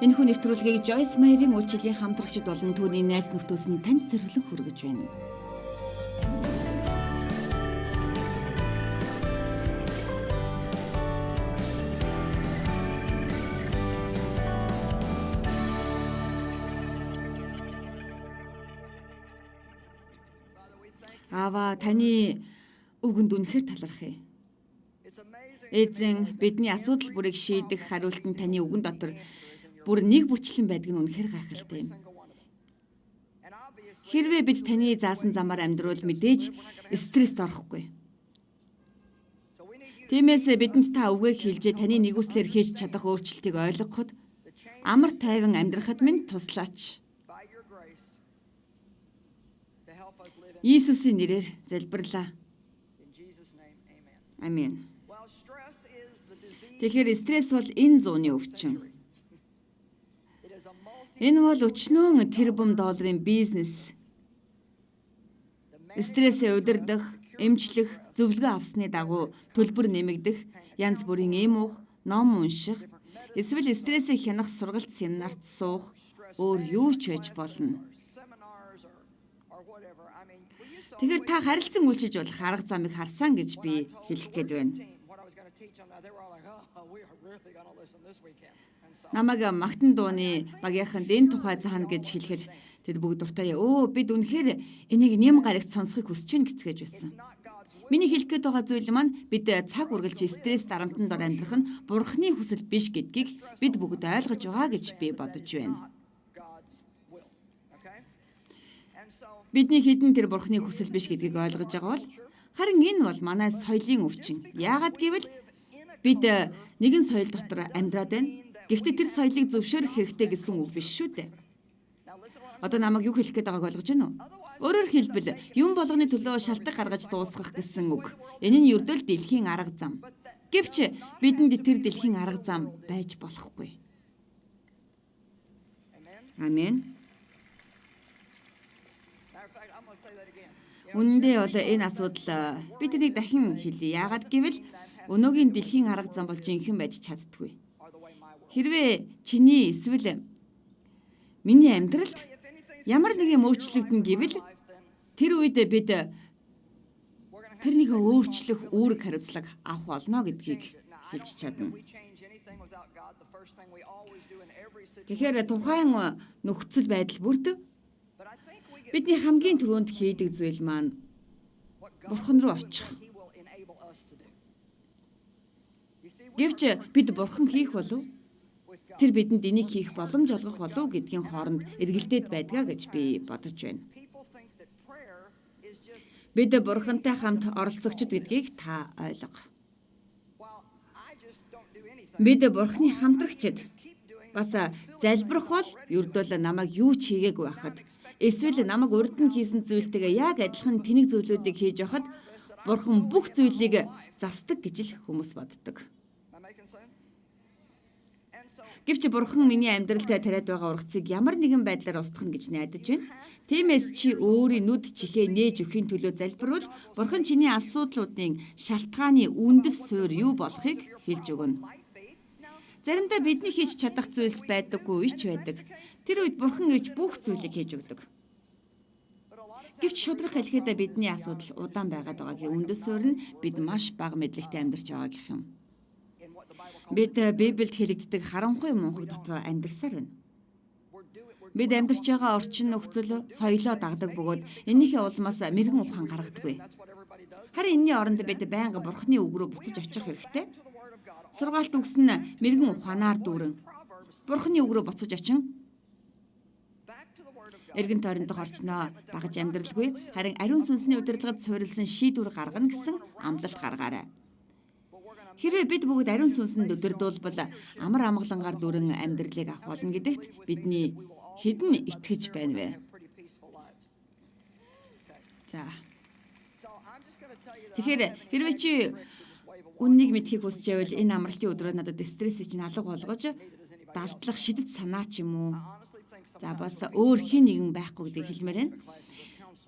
Энэхүү нэвтрүүлгийг Joyce Meyer-ийн үйлчилгээ хамтрагчид болон түүний найз нөхдөөс нь танд зориулан хүргэж байна. Аава, таны үгэнд үнэхээр талархъя. Эзэн бидний асуудал бүрийг шийдэх хариулт нь таны үгэн дотор бүр нэг бүрчлэн байдаг нь үнэхээр гайхалтай юм. Хэрвээ бид таны заасан замаар амьдрал мэдээж стресст орохгүй. Тиймээс бидэнд та үгээ хэлж таны нэгүслэр хийж чадах өөрчлөлтийг ойлгоход амар тайван амьдрахад минь туслаач. Иесусийн нэрээр залбирлаа. Амен. Тэгэхээр стресс бол энэ зууны өвчин. Энэ бол өчнөн тэрбум долларын бизнес. Стрессээ удирдах, эмчлэх, зөвлөгөө авсны дагуу төлбөр нэмэгдэх, янз бүрийн эм уух, ном унших, эсвэл стрессээ хянах сургалт семинарт суух, өөр юу ч байж болно. Тэгэхээр та харилцан үйлчилж болох арга замыг харсан гэж би хэлэх гээд байна. Намайг магтан дууны багийнханд энэ тухай заана гэж хэлэхэд тэд бүгд дуртай бид үнэхээр энийг нэм гарагт сонсохыг хүсэж байна гэцгээж байсан. Миний хэлэх гээд байгаа зүйл маань бид цаг үргэлж стресс дарамтанд ор амьдрах нь Бурхны хүсэл биш гэдгийг бид бүгд ойлгож байгаа гэж би бодож байна. Бидний хэдэн тэр Бурхны хүсэл биш гэдгийг ойлгож байгаа бол харин энэ бол манай соёлын өвчин. Яагаад гэвэл бид нэгэн соёл дотор амьдраад байна. Гэхдээ тэр соёлыг зөвшөөрөх хэрэгтэй гэсэн үг биш шүү дээ. Одоо намайг юу хэлэх гээд байгааг ойлгож байна уу? Өөрөөр хэлбэл юм болгоны төлөө шалтгаан гаргаж дуусгах гэсэн үг. Энэ нь ердөө дэлхийн арга зам. Гэвч бидэнд тэр дэлхийн арга зам байж болохгүй. Амен. Үнэндээ бол энэ асуудал би тэнийг дахин хэлье. Яагаад гэвэл өнөөгийн дэлхийн арга зам бол жинхэнэ байж чаддаггүй. Хэрвээ чиний эсвэл миний амьдралд ямар нэгэн өөрчлөгдөн гэвэл тэр үед бид тэрнийг өөрчлөх үүрэг хариуцлага авах болно гэдгийг хэлж чадна. Тэгэхээр тухайн нөхцөл байдал бүрт бидний хамгийн түрүүнд хийдэг зүйл маань Бурхан руу очих. Гэвч бид Бурхан хийх болов? Тэр бидэнд энийг хийх боломж олгох болов гэдгийн хооронд эргэлдээд байдгаа гэж би бодож байна. Бид Бурхантай хамт оролцогчд гэдгийг та ойлго. Бид Бурханы хамтрагчид бас залбирах бол ердөө намайг юу ч хийгээгүй байхад эсвэл намайг урд нь хийсэн зүйлтэйгээ яг адилхан тэнэг зүйлүүдийг хийж байхад Бурхан бүх зүйлийг засдаг гэж л хүмүүс боддог. Гэвч Бурхан миний амьдралд тариад байгаа ургацыг ямар нэгэн байдлаар устгах гэж найдаж байна. Тиймээс чи өөрийн нүд чихээ нээж өхийн төлөө залбирвал Бурхан чиний асуудлуудын шалтгааны үндэс суурь юу болохыг хэлж өгнө. Заримдаа бидний хийж чадах зүйлс байдаггүй ич байдаг. Тэр үед Бурхан ирж бүх зүйлийг хийж өгдөг. Гэвч шудраг хэлэхэд бидний асуудал удаан байгаад байгаагийн үндэс суурь нь бид маш бага мэдлэгтэй амьдарч байгаа гэх юм. Бид Библиэд хэлэгддэг харанхуй мунхаг дотор амьдарсаар байна. Бид амьдарч байгаа орчин нөхцөл соёлоо дагдаг бөгөөд энийхээ улмаас мэрэгэн ухаан гаргадаггүй. Харин энэний оронд бид байнга Бурханы үг рүү буцаж очих хэрэгтэй. Сургаалт өгсөн мэрэгэн ухаанаар дүүрэн Бурханы үг рүү буцаж очин эргэн тойрондох орчноо дагаж амьдралгүй харин ариун сүнсний удирдлагад суурилсан шийдвэр гаргана гэсэн амлалт гаргаарай. Хэрвээ бид бүгд ариун сүнсэнд удирдуулбал амар амгалангаар дүүрэн амьдралыг авах болно гэдэгт бидний хэдэн итгэж байна вэ? За. Тэгэхээр хэрвээ чи үннийг мэдхийг хүсэж байвал энэ амралтын өдрөө надад стрессийг чинь алга болгож далдлах шидэт санаа ч юм уу. За бас өөр хин нэгэн байхгүй гэдгийг хэлмээр байна.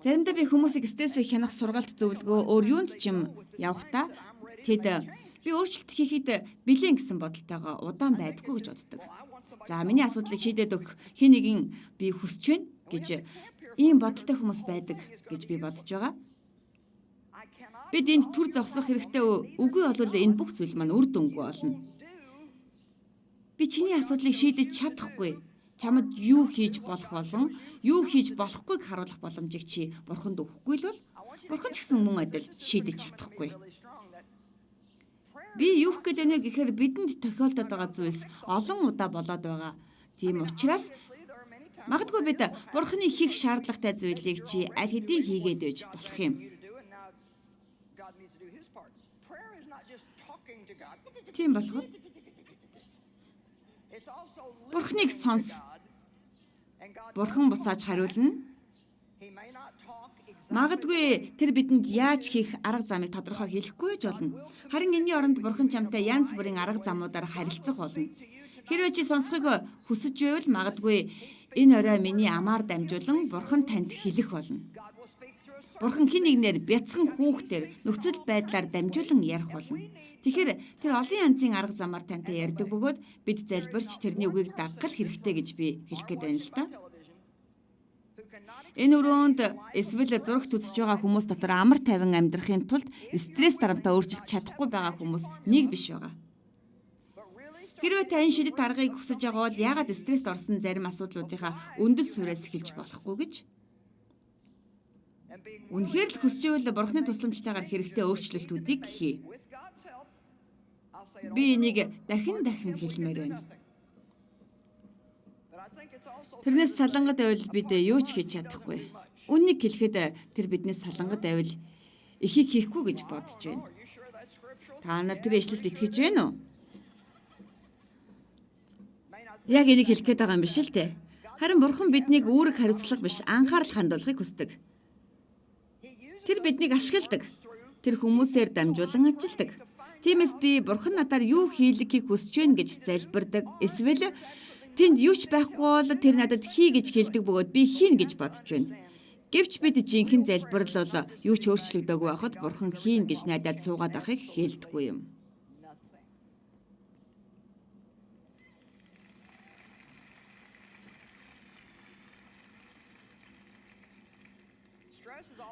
Заримдаа би хүмүүсийг стрессийг хянах сургалт зөвлөгөө өөр юунд ч юм явахдаа тэд Би өөрчлөлт хийхэд бэлэн гэсэн бодолтойгоо удаан байдаггүй гэж боддог. За миний асуудлыг шийдээд өгөх хэн нэгэн би хүсэж байна гэж ийм бодолтой хүмүүс байдаг гэж би бодож байгаа. Бид энд түр зогсох хэрэгтэй үгүй бол энэ бүх зүйл маань үр дүнгүй болно. Би чиний асуудлыг шийдэж чадахгүй. Чамд юу хийж болох болон юу хийж болохгүйг харуулах боломжийг чи бурханд өгөхгүй л бол бурхан ч гэсэн мөн адил шийдэж чадахгүй. Би юу гэх гээд байна гэхээр бидэнд тохиолдоод байгаа зүйлс олон удаа болоод байгаа. Тийм учраас магадгүй бид бурханы хийх шаардлагатай зүйлийг чи аль хэдийн хийгээд байж болох юм. Тийм болохоор бурханыг сонс. Бурхан буцааж хариулна. Магадгүй тэр бидэнд яаж хийх арга замыг тодорхой хэлэхгүй ч болно. Харин энэний оронд бурхан чамтай янз бүрийн арга замуудаар харилцах болно. Хэрвээ чи сонсохыг хүсэж байвал магадгүй энэ орой миний амаар дамжуулан бурхан танд хэлэх болно. Бурхан хэн нэгнээр бяцхан хүүхдээр нөхцөл байдлаар дамжуулан ярих болно. Тэгэхээр тэр олон янзын арга замаар тантай ярьдаг бөгөөд бид залбирч тэрний үгийг дагах хэрэгтэй гэж би хэлэх гээд байна л та. Энэ өрөөнд эсвэл зурагт үзэж байгаа хүмүүс дотор амар тайван амьдрахын тулд стресс дарамтаа өөрчилж чадахгүй байгаа хүмүүс нэг биш байгаа. Хэрвээ та энэ шидэт аргыг хүсэж байгаа бол яагаад стресст орсон зарим асуудлуудынхаа үндэс суурьаас эхэлж болохгүй гэж? Үнэхээр л хүсэж байвал бурхны тусламжтайгаар хэрэгтэй өөрчлөлтүүдийг хий. Би энийг дахин хэлмээр байна. Тэрнээс салангад байвал бид юу ч хийж чадахгүй. Үннийг хэлэхэд тэр биднээс салангад байвал ихийг хийхгүй гэж бодож байна. Та нар тэр ишлэлд итгэж байна уу? Яг энийг хэлэх гээд байгаа юм биш л дээ. Харин бурхан биднийг үүрэг хариуцлага биш анхаарал хандуулахыг хүсдэг. Тэр биднийг ашигладаг. Тэр хүмүүсээр дамжуулан ажилдаг. Тиймээс би бурхан надаар юу хийлгэхийг хүсэж байна гэж залбирдаг. Эсвэл тэнд юу ч байхгүй бол тэр надад хий гэж хэлдэг бөгөөд би хийн гэж бодож байна. Гэвч бид жинхэнэ залбирал бол юу ч өөрчлөгдөөгүй байхад бурхан хийн гэж найдаад суугаад байхыг хэлдэггүй юм.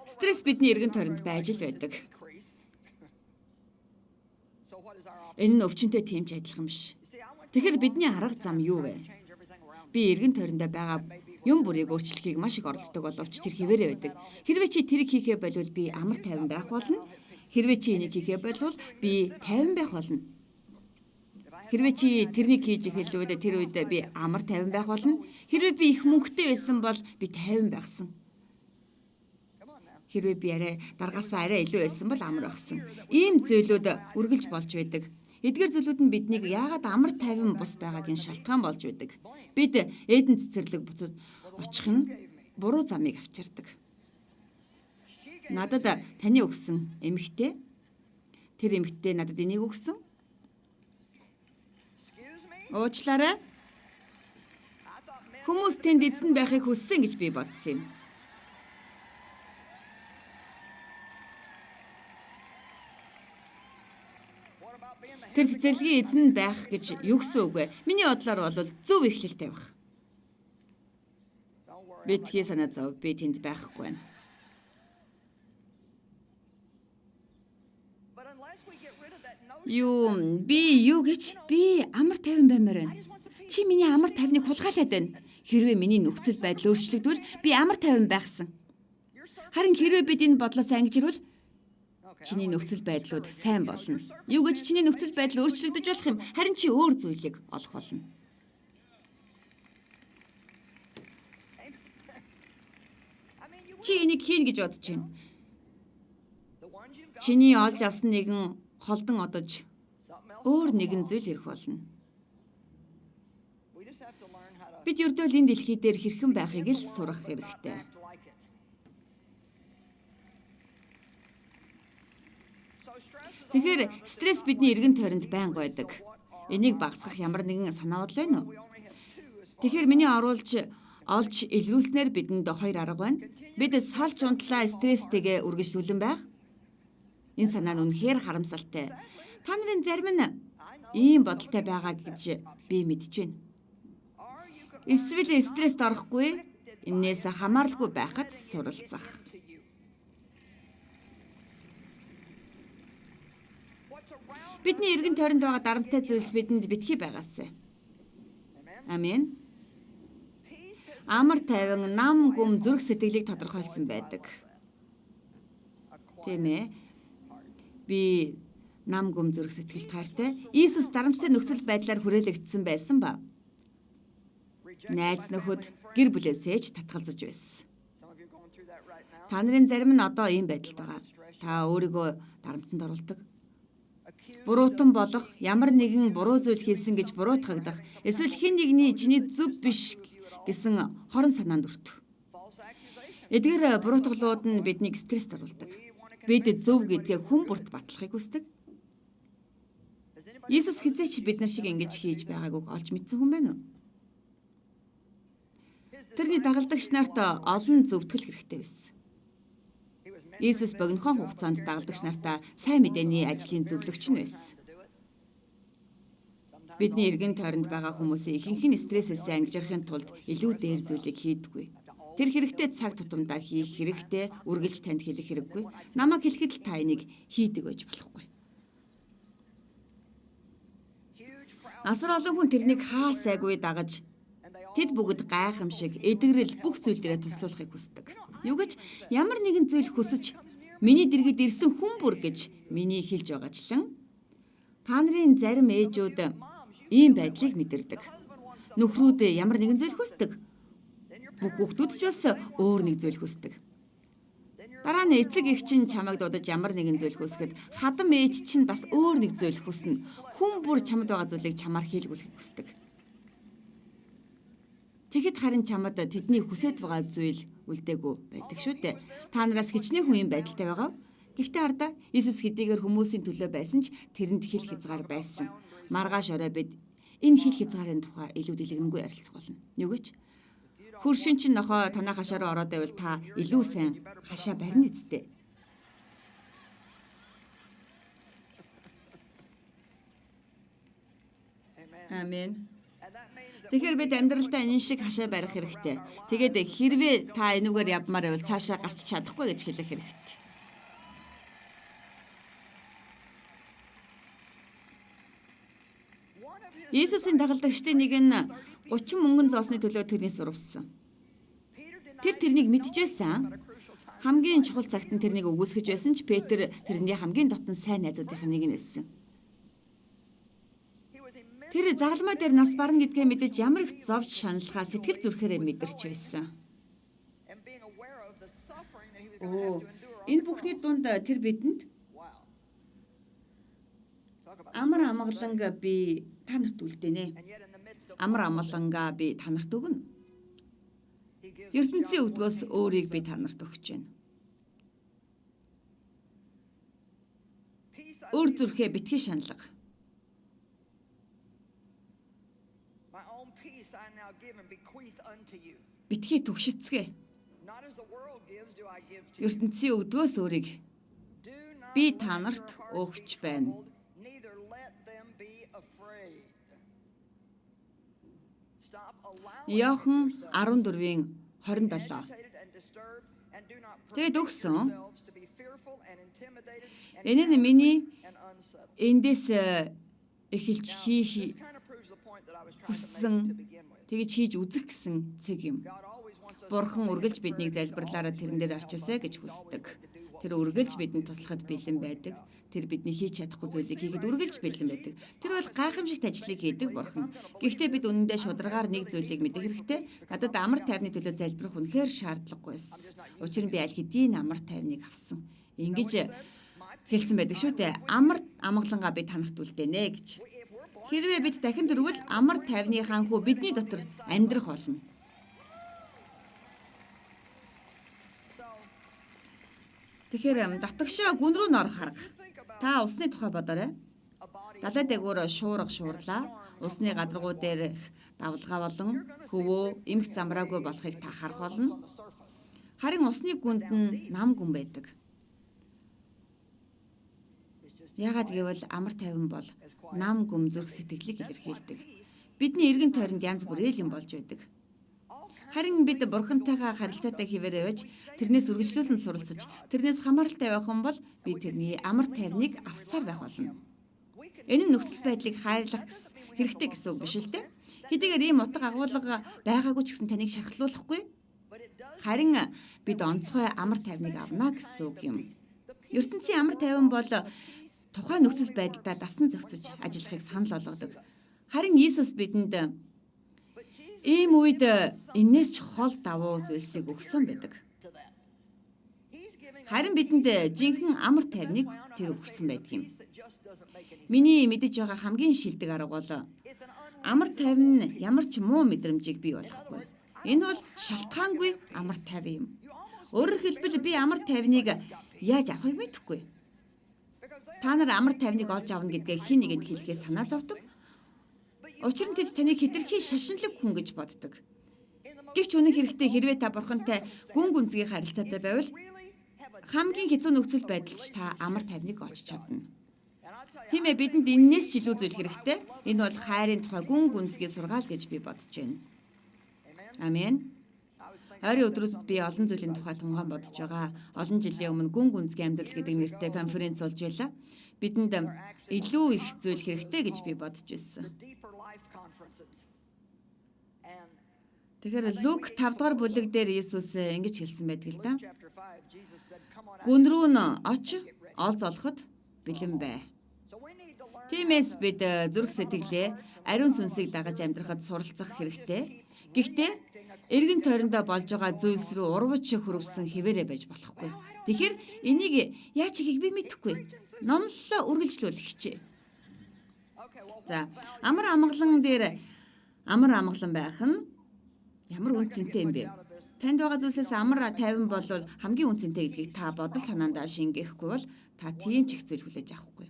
Стресс бидний эргэн тойронд байж л байдаг. Энэ нь өвчнөд тэмч адилхан биш. Тэгэхээр бидний арга зам юу вэ? Би эргэн тойрондоо байгаа юм бүрийг өөрчлөхийг маш их оролддог боловч тэр хിവэрэ байдаг. Хэрвээ чи тэрийг хийхээ болвол би амар тайван байх болно. Хэрвээ чи энийг хийхээ болвол би тайван байх болно. Хэрвээ чи тэрнийг хийж эхэлвэл тэр үед би амар тайван байх болно. Хэрвээ би их мөнгөтэй байсан бол би тайван байхсан. Хэрвээ би даргаасаа арай илүү байсан бол амар байхсан. Ийм зүйлүүд үргэлж болж байдаг. Эдгээр зүйлүүд нь биднийг яагаад амар тайван бус байгаагийн шалтгаан болж байдаг. Бид Эден цэцэрлэг буцаж очих нь буруу замыг авчирдаг. Надад таны өгсөн эмэгтэй. Тэр эмэгтэй надад энийг өгсөн. Уучлаарай. Хүмүүс тэнд эзэн байхыг хүссэн гэж би бодсон юм. Тэр цэцэрлэгийн эзэн байх гэж юу гэсэн үг вэ? Миний бодлоор бол зөв эхлэлтэй байх. Битгий санаа зов, би тэнд байхгүй байна. Юу гэж? Би амар тайван баймаар байна. Чи миний амар тайвныг хулгайлаад байна. Хэрвээ миний нөхцөл байдал өөрчлөгдвөл би амар тайван байхсан. Харин хэрвээ бид энэ бодлоос ангижирвал чиний нөхцөл байдлууд сайн болно. Юу гэж чиний нөхцөл байдал өөрчлөгдөж болох юм. Харин чи өөр зүйлийг олох болно. Чи энийг хийн гэж бодож байна. Чиний олж авсан нэгэн холдон одож өөр нэгэн зүйл ирэх болно. Бид ердөө л энэ дэлхий дээр хэрхэн байхыг л сурах хэрэгтэй. Тэгэхээр стресс бидний эргэн тойронд байнга байдаг. Энийг багасгах ямар нэгэн санаа бодол байна уу? Тэгэхээр миний олж илрүүлснээр бидэнд хоёр арга байна. Бид салж унтлаа стресстэйгээ үргэлжлүүлэн байх. Энэ санаа нь үнэхээр харамсалтай. Та нарын зарим нь ийм бодолтой байгаа гэж би мэдж байна. Эсвэл стресст орохгүй, энээс хамааралгүй байхад суралцах. Бидний эргэн тойронд байгаа дарамттай зүйлс бидэнд битгий байгаасай. Амен. Амар тайван нам гүм зүрх сэтгэлийг тодорхойлсон байдаг. Тийм ээ. Би нам гүм зүрх сэтгэл таартай Иесус дарамттай нөхцөл байдлаар хүрээлэгдсэн байсан ба найз нөхөд гэр бүлээсээ ч татгалзаж байсан. Та нарын зарим нь одоо ийм байдалд байгаа. Та өөрийгөө дарамтанд оруулдаг. Буруутан болох, ямар нэгэн буруу зүйл хийсэн гэж буруутгагдах, эсвэл хэн нэгний чиний зөв биш гэсэн хорон санаанд өртөх. Эдгээр буруутгалууд нь биднийг стресст оруулдаг. Бид зөв гэдгээ хүн бүрт батлахыг хүсдэг. Иесус хизээч бид нар шиг ингэж хийж байгаагүй олж мэдсэн хүн байна уу? Тэрний дагалдагч нарт олон зөвтгөл хэрэгтэй байсан. Иесус богинохон хугацаанд дагалдагч нартаа сайн мэдээний ажлын зөвлөгч нь байсан. Бидний эргэн тойронд байгаа хүмүүсийн ихэнх нь стрессээс ангижрахын тулд илүү дээр зүйлийг хийдэггүй. Тэр хэрэгтэй цаг тутамдаа хийх хэрэгтэй, үргэлж танд хэлэх хэрэггүй. Намайг хэлэхэд л та энийг хийдэг байж болохгүй. Асар олон хүн тэрнийг хаа сайгүй дагаж тэд бүгд гайхамшиг, эдгэрэл бүх зүйл дээрээ туслуулахыг хүсдэг. Юу гэж ямар нэгэн зүйл хүсэж миний дэргэд ирсэн хүн бүр гэж миний хэлж байгаачлан та нарын зарим ээжүүд ийм байдлыг мэдэрдэг. Нөхрүүд ямар нэгэн зүйл хүсдэг. Бүх хүүхдүүд ч бас өөр нэг зүйл хүсдэг. Дараа нь эцэг эх чинь чамайг дуудаж ямар нэгэн зүйл хүсгэд хадам ээж чинь бас өөр нэг зүйл хүснэ. Хүн бүр чамд байгаа зүйлийг чамаар хийлгүүлэхийг хүсдэг. Тэгэхэд харин чамд тэдний хүсэж байгаа зүйл үлдээгүй байдаг шүү дээ. Та нараас хичнээн хүн юм байдалтай байгаа. Гэхдээ ардаа Иесус хэдийгээр хүмүүсийн төлөө байсан ч тэрэнд хил хязгаар байсан. Маргааш орой бид энэ хил хязгаарын тухай илүү дэлгэрэнгүй ярилцах болно. Юу гэж? Хөршин чинь нохоо танаа хашаа руу ороод байвал та илүү сайн хашаа барина үсттэй. Амен. Тэгэхээр бид амьдралдаа энэ шиг хашаа барих хэрэгтэй. Тэгээд хэрвээ та энүүгээр явмаар байвал цаашаа гарч чадахгүй гэж хэлэх хэрэгтэй. Иесусийн дагалдагчдын нэг нь 30 мөнгөн зоосны төлөө тэрнээс урвсан. Тэр тэрнийг мэдчихсэн. Хамгийн чухал цагт нь тэрнийг үгүйсгэж байсан ч Петр тэрний хамгийн дотн сайн найзуудынх нь нэг нь байсан. Тэр загалмай дээр нас барна гэдгээ мэдэж ямар их зовж шаналхаа сэтгэл зүрхээрээ мэдэрч байсан. Энэ бүхний дунд тэр бидэнд амар амгаланга би та нарт үлдээнэ. Амар амгаланга би та нарт өгнө. ертөнцийн өвдгөөс өөрийг би та нарт өгч байна. Өөр зүрхээ битгий шаналга. Битгий түгшицгээ. ертөнцийн өвдгөөс өөрийг би та нарт өгч байна. Иохан 14:27. Тэгэд өгсөн. Энэ нь миний эндээс эхэлж хийх хүссэн тэгж хийж үзэх гэсэн цэг юм. Бурхан үргэлж биднийг залбирлаараа тэрэн дээр очиасаа гэж хүсдэг. Тэр үргэлж бидэнд туслахад бэлэн байдаг. Тэр бидний хийж чадахгүй зүйлийг хийхэд үргэлж бэлэн байдаг. Тэр бол гайхамшигт ажлыг хийдэг бурхан. Гэхдээ бид үнэндээ шударгаар нэг зүйлийг мэдэх хэрэгтэй. Надад амар тайвны төлөө залбирах үнэхээр шаардлагагүй байсан. Учир нь би аль хэдийн амар тайвныг авсан. Ингэж хэлсэн байдаг шүү дээ. Амар амгалангаа би танарт үлдээнэ гэж. Хэрвээ бид дахин дөрвөл амар тайвны ханху бидний дотор амьдрах болно. Тэгэхээр татгшаа гүн рүү норох харга. Та усны тухай бодоорой. Далай дээгүүр шуурлаа. Усны гадаргуу дээр давлгаа болон хөвөө, эмх замраагүй болохыг та харах болно. Харин усны гүнд нь нам гүн байдаг. Яагаад гэвэл амар тайван бол нам гүм зүрх сэтгэлийг илэрхийлдэг. Бидний эргэн тойронд янз бүрийн юм болж байдаг. Харин бид бурхантайгаа харилцаатай хിവэрэ байж тэрнээс үргэлжлүүлэн суралцаж, тэрнээс хамааралтай байх юм бол би тэрний амар тайвныг авсаар байх болно. Энэ нь нөхцөл байдлыг хайрлах хэрэгтэй гэсэн үг биш л дээ. Хэдийгээр ийм утга агуулга байгаагүй ч гэсэн таныг шархлуулахгүй. Харин бид онцгой амар тайвныг авна гэсэн үг юм. ертөнцийн амар тайван бол тухайн нөхцөл байдлаа дасан зохицож ажиллахыг санал болгодог. Харин Иесус бидэнд ийм үед энээс ч хол давуу зүйлсийг өгсөн байдаг. Харин бидэнд жинхэнэ амар тайвныг тэр өгсөн байдаг юм. Миний мэдэж байгаа хамгийн шилдэг арга бол амар тайван нь ямар ч муу мэдрэмжийг бий болохгүй. Энэ бол шалтгаангүй амар тайван юм. Өөрөөр хэлбэл би амар тайвныг яаж авахыг мэдэхгүй. Та нар амар тайвныг олж авна гэдгээ хэн нэгэнд хэлэхээ санаа зовдөг. Учир нь тэд таныг хэтэрхий шашинлаг хүн гэж боддог. Гэвч үнэн хэрэгтээ хэрвээ та бурхантай гүн гүнзгий харилцаатай байвал хамгийн хэцүү нөхцөл байдалд та амар тайвныг олж чадна. Тийм ээ, бидэнд энээс ч илүү зүйл хэрэгтэй. Энэ бол хайрын тухай гүн гүнзгий сургаал гэж би бодож байна. Амен. Ойрын өдрүүдэд би олон зүйлийн тухай тунгаан бодож байгаа. Олон жилийн өмнө гүн гүнзгий амьдрал гэдэг нэртэй конференц болж байлаа. Бидэнд илүү их зүйл хэрэгтэй гэж би бодож байсан. Тэгэхээр Лук 5 дугаар бүлэг дээр Иесус ингэж хэлсэн байдаг л да. Гүн рүү н оч ол золоход бэлэн бай. Тиймээс бид зүрх сэтгэлээ ариун сүнсийг дагаж амьдрахад суралцах хэрэгтэй. Гэхдээ эргэн тойрондоо болж байгаа зүйлс рүү урвж хөрвсөн хിവэрэ байж болохгүй. Тэгэхээр энийг яаж хийхийг би мэдэхгүй. Номлолоо үргэлжлүүлэх хичээ. За, амар амгалан дээр амар амгалан байх нь ямар үнцэнтэй юм бэ? Танд байгаа зүйлсээс амар тайван бол хамгийн үнцэнтэй гэдгийг та бодол санаандаа шингээхгүй бол та тийм ч их зүйл хүлээж авахгүй.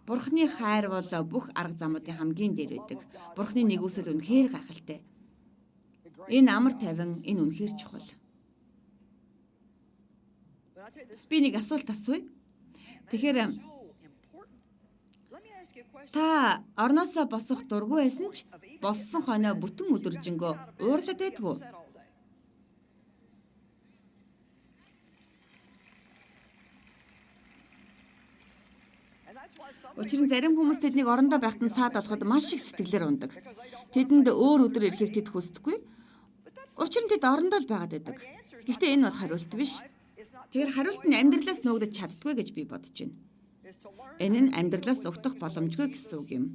Бурхны хайр бол бүх арга замуудын хамгийн дээр байдаг. Бурхны нэгүсэл үнэхээр гайхалтай. Энэ амар тайван, энэ үнэхээр чухал. Би нэг асуулт асууя. Тэгэхээр та орноосоо босох дургүй байсан ч боссон хойноо бүтэн өдөржингөө уурлаад байдгүй. Учир нь зарим хүмүүс тэднийг орондоо байхад нь саад болоход маш их сэтгэлээр ундаг. Тэдэнд өөр өдөр ирэхийг тэд хүсдэггүй. Учир нь тэд орондоо л байгаад байдаг. Гэхдээ энэ бол хариулт биш. Тэгэхээр хариулт нь амьдралаас нөөгдөж чаддгүй гэж би бодож байна. Энэ нь амьдралаас зүгтэх боломжгүй гэсэн үг юм.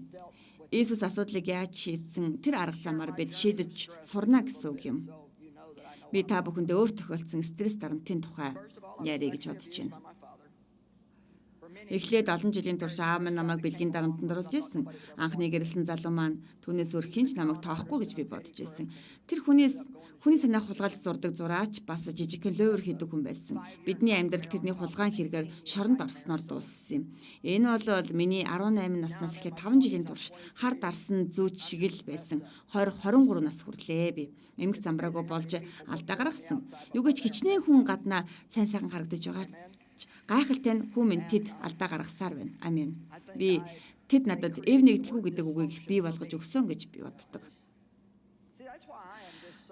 Иесус асуудлыг яаж шийдсэн тэр арга замаар бид шийдэж сурна гэсэн үг юм. Би та бүхэндээ өөр тохиолдсон стресс дарамтын тухай яриа гэж бодож байна. Эхлээд олон жилийн турш аав минь намайг бэлгийн дарамтанд оруулж ирсэн. Анхны гэрэлсэн залуу маань түүнээс өөр хинч намайг тоохгүй гэж би бодож ирсэн. Тэр хүний санаах хулгайлж зурдаг зураач бас жижигхэн лөөвөр хийдэг хүн байсан. Бидний амьдрал тэрний хулгаан хэрэгээр шоронд орсноор дууссан юм. Энэ бол миний 18 наснаас эхлээд 5 жилийн турш хар дарсан зүүч шиг л байсан. 20-23 нас хүрлээ би. Эмх замбраагүй болж алдаа гаргасан. Юугаач хичнээн хүн гаднаа сайн сайхан харагдаж байгаа. Гайхалтай нь хүмүн тэд алдаа гаргасаар байна. Амен. Би тэд надад эв нэгдэлгүй гэдэг үгийг бий болгож өгсөн гэж би боддог.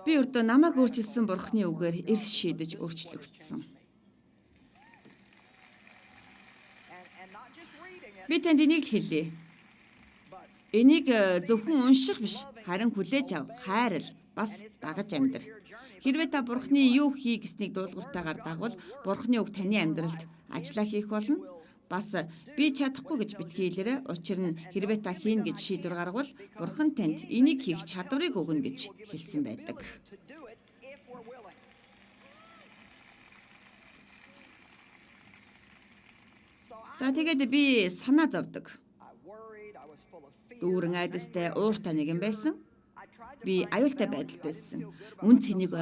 Би өөртөө намайг өөрчилсөн бурхны үгээр эрс шийдэж өөрчлөгдсөн. Би танд энийг л хэлье. Энийг зөвхөн унших биш, харин хүлээж ав, хайрл, бас дагаж амьдр. Хэрвээ та бурхны юу хий гэснийг дуулууртайгаар дагвал бурхны үг таны амьдралд ажиллаа хийх болно. Бас би чадахгүй гэж битгий хэлээрэй. Учир нь хэрвээ та хийн гэж шийдвэр гаргавал бурхан танд энийг хийх чадварыг өгнө гэж хэлсэн байдаг. За тэгээд би санаа зовдөг. Дүүрэн айдастай ууртай нэгэн байсан. Би аюултай байдалд байсан. Үн цэнийг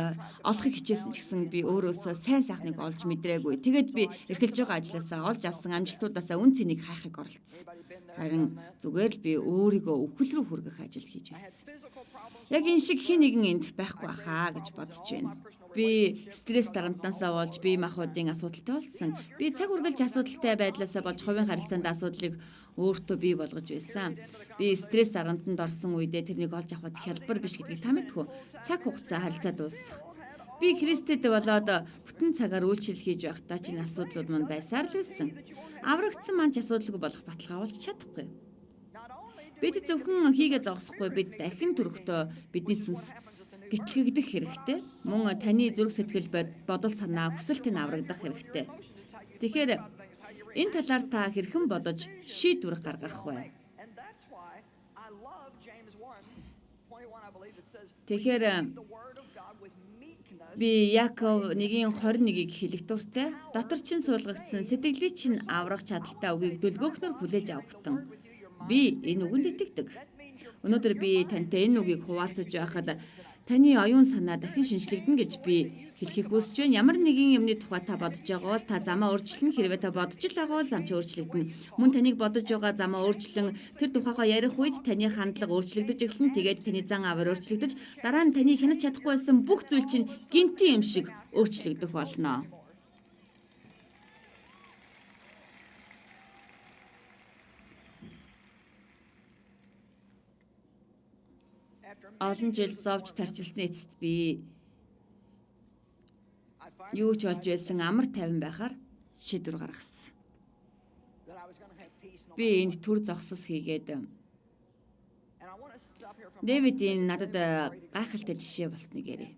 олохыг хичээсэн ч гэсэн би өөрөөсөө сайн сайхныг олж мэдрээгүй. Тэгээд би эрхэлж байгаа ажлаасаа олж авсан амжилтуудаасаа үн цэнийг хайхыг оролдсон. Харин зүгээр л би өөрийгөө өвхөл рүү хүргэх ажил хийж байсан. Яг энэ шиг хэн нэгэн энд байхгүй хаа гэж бодож байна. Би стресс дарамтнаасаа болж бие махбодын асуудалтай болсон. Би цаг үргэлж асуудалтай байдлаасаа болж хувийн харилцаанд асуудлыг өөртөө бий болгож байсан. Би стресс дарамтанд орсон үедээ тэрнийг олж авахд хялбар биш гэдгийг та мэдхүү. Цаг хугацаа харилцаа дуусах. Би Христэд болоод бүтэн цагаар үйлчлэл хийж байхдаа чинь асуудлууд мань байсаар л байсан. Аврагдсан маань ч асуудалгүй болох баталгаа болж чадахгүй. Бид зөвхөн хийгээ зогсохгүй бид дахин төрөхдөө бидний сүнс гэтлэгдэх хэрэгтэй. Мөн таны зүрх сэтгэл бодол санаа хүсэлтэн аврагдах хэрэгтэй. Тэгэхээр энэ талаар та хэрхэн бодож шийдвэр гаргах вэ? Тэгэхээр би Яков 1:21-ийг хэлэх дуртай. Дотор чинь суулгагдсан сэтгэлийг чинь аврах чадaltaй үгийг дүлгөөхнөр хүлээж авахтан би энэ үгэнд итгэдэг. Өнөөдөр би тантай энэ үгийг хуваалцаж байхад таны оюун санаа дахин шинжлэгдэнэ гэж би хэлхийг хүсэж байна. Ямар нэгэн юмны тухай та бодож байгаа бол та замаа өөрчлөн хэрвээ та бодож л байгаа бол зам чи өөрчлөгдөнө. Мөн таныг бодож байгаа замаа өөрчлөн тэр тухайгаа ярих үед таны хандлага өөрчлөгдөж эхэлнэ. Тэгээд таны зан аваар өөрчлөгдөж дараа нь таны хянаж чадахгүй байсан бүх зүйл чинь гинти юм шиг өөрчлөгдөх болно. Олон жил зовж тарчилсны эцэст би юу ч болж байсан амар тайван байхаар шийдвэр гаргасан. Би энд төр зогсос хийгээд Дэвидийн надад гайхалтай жишээ болсныг ярив.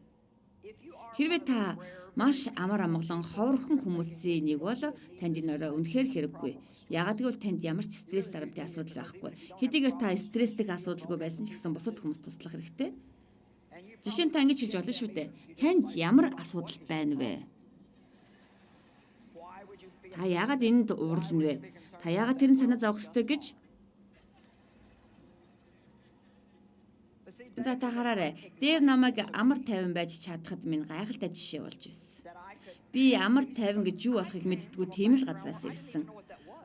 Хэрвээ та маш амар амгалан ховорхон хүмүүсийн нэг бол танд энэ орой үнэхээр хэрэггүй. Яагад гэвэл танд ямар ч стресс дарамтын асуудал байхгүй. Хэдийгээр та стресстэй асуудалгүй байсан ч гэсэн бусад хүмүүс туслах хэрэгтэй. Жишээ нь та ингэж хэлж болно шүү дээ. Танд ямар асуудал байна вэ? Та яагаад энд уурлана вэ? Та яагаад тэрэн санаа зовох ёстой гэж? За та хараарай. Дэв намайг амар тайван байж чадхад минь гайхалтай жишээ болж байсан. Би амар тайван гэж юу болохыг мэддэггүй тийм л газраас ирсэн.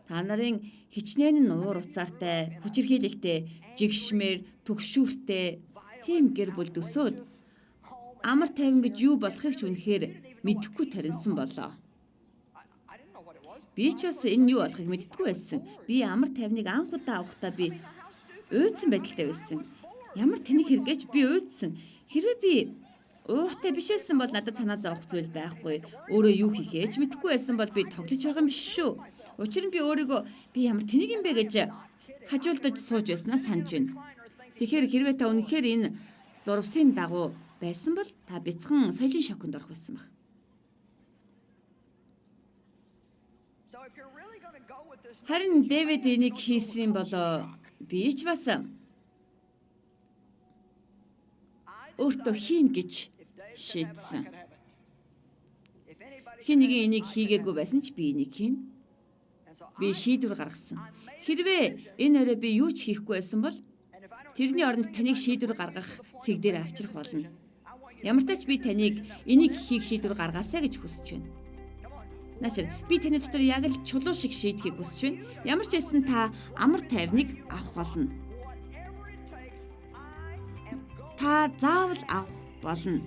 Та нарын хичнээн нь уур уцаартай, хүчирхийлэлтэй, жигшмээр, төгшүүртэй тийм гэр бүл төсөөд амар тайван гэж юу болохыг ч үнэхээр мэдэхгүй таринсан болоо. Би ч бас энэ юу болохыг мэддэггүй байсан. Би амар тайвныг анх удаа авахдаа би уйдсан байдалтай байсан. Ямар тэнэг хэрэгэж би уйдсан. Хэрвээ би ууртай биш байсан бол надад санаа зовох зүйл байхгүй. Өөрөө юу хийхээ ч мэдэхгүй байсан бол би тоглож байгаа юм биш шүү. Учир нь би өөрийгөө би ямар тэнэг юм бэ гэж хажуулдаж сууж байснаа санаж байна. Тэгэхээр хэрвээ та үнэхээр энэ зурвсын дагуу байсан бол та бяцхан соёлын шоконд орох байсан баг. Харин Дэвид энийг хийсэн болоо би ч бас өөртөө хийн гэж шийдсэн. Хэн нэгэн энийг хийгээгүй байсан ч би энийг хийн. Би шийдвэр гаргасан. Хэрвээ энэ орой би юу ч хийхгүй байсан бол тэрний оронд таныг шийдвэр гаргах цэг дээр авчрах болно. Ямар ч тач би таныг энийг хийх шийдвэр гаргаасаа гэж хүсэж байна. Наашир би таны дотор яг л чулуу шиг шийдэхийг хүсэж байна. Ямар ч байсан та амар тайвныг авах болно. Та заавал авах болно.